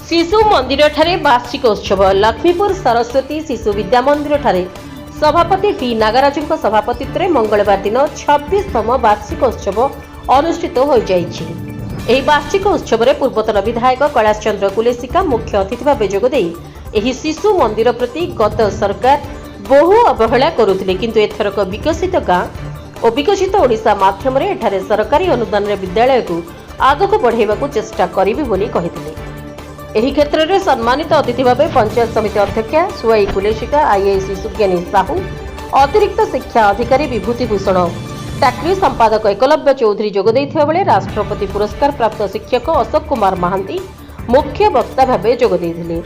शिशु मंदिर ठारे वार्षिक उत्सव लक्ष्मीपुर सरस्वती शिशु विद्या मंदिर ठारे सभापति टी नागराजु सभापतित्व मंगलवार दिन 26तम वार्षिक उत्सव अनुष्ठित हो जाइछि। एही वार्षिक उत्सव रे पूर्वतन विधायक कैलाश चंद्र कुलेसिका मुख्य अतिथि भाव जोगदे एही शिशु मंदिर प्रति गत सरकार बहु अवहेला करुथिले, किंतु एथरक विकसित गाँ और विकसित ओडिशा माध्यम रे एठारे सरकारी अनुदान रे विद्यालय को आगक बढ़ाइबाकू चेष्टा करिबि बोली कहिथिले। एही क्षेत्र में सम्मानित अतिथि भाव पंचायत समिति अध्यक्षा सुआई कुलेशिका, आईआईसी सुज्ञानी साहू, अतिरिक्त शिक्षा अधिकारी विभूति भूषण टाकरी, संपादक एकलव्य चौधरी जोग देइथिबा बेले राष्ट्रपति पुरस्कार प्राप्त शिक्षक अशोक कुमार महांती मुख्य वक्ता भाव जोग देइथिले।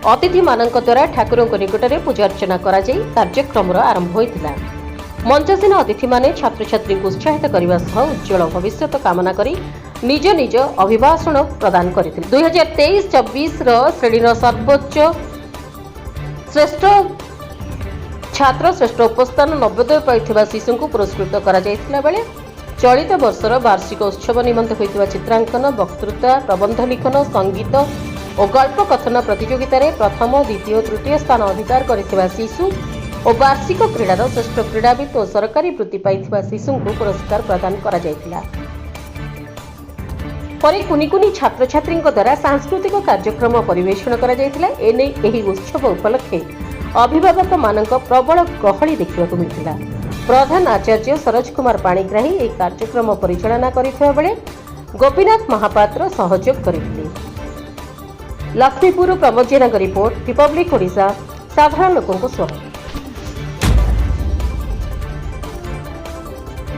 अतिथि मानक द्वारा ठाकुरଙ୍କ निकटरे पूजा अर्चना करा जाई कार्यक्रम आरंभ होइतिला। मंचासीन अतिथि माने छात्र छात्री को उत्साहित करने सह उज्जवल भविष्य कामना करी निज निज अभिभाषण प्रदान करथिले। 2023-24 श्रेणी सर्वोच्च श्रेष्ठ छात्र श्रेष्ठ उपस्थान नवोदय पाइथिबा शिशु को पुरस्कृत करा जायतिला बेले चलित वर्षर वार्षिक उत्सव निमंत होइतिबा चित्रांकन, वक्तृता, प्रबंध लिखन, संगीत और गल्प कथन प्रतियोगिता रे प्रथम, द्वितीय, तृतीय स्थान अधिकार करथिबा शिशु और वार्षिक क्रीडार श्रेष्ठ क्रीड़ाविद और सरकारी वृत्ति पाइथिबा शिशु को पुरस्कार प्रदान करा जायतिला। परे कुनी कुनी छात्र छात्री द्वारा सांस्कृतिक कार्यक्रम परिवेषण करा जायतिला। एने एही उत्सव उपलक्षे अभिभावक मानक प्रबल गहली देखिबाकू मिलिथिला। प्रधान आचार्य सरोज कुमार पाणिग्राही एही कार्यक्रम परिचालना करिथिबा बेले गोपीनाथ महापात्र सहयोग करिथिले। लक्ष्मीपुर प्रमोद जेनाଙ୍କ रिपोर्ट, रिपब्लिक ओडिशा, साधारण लोकଙ୍କ स्वर।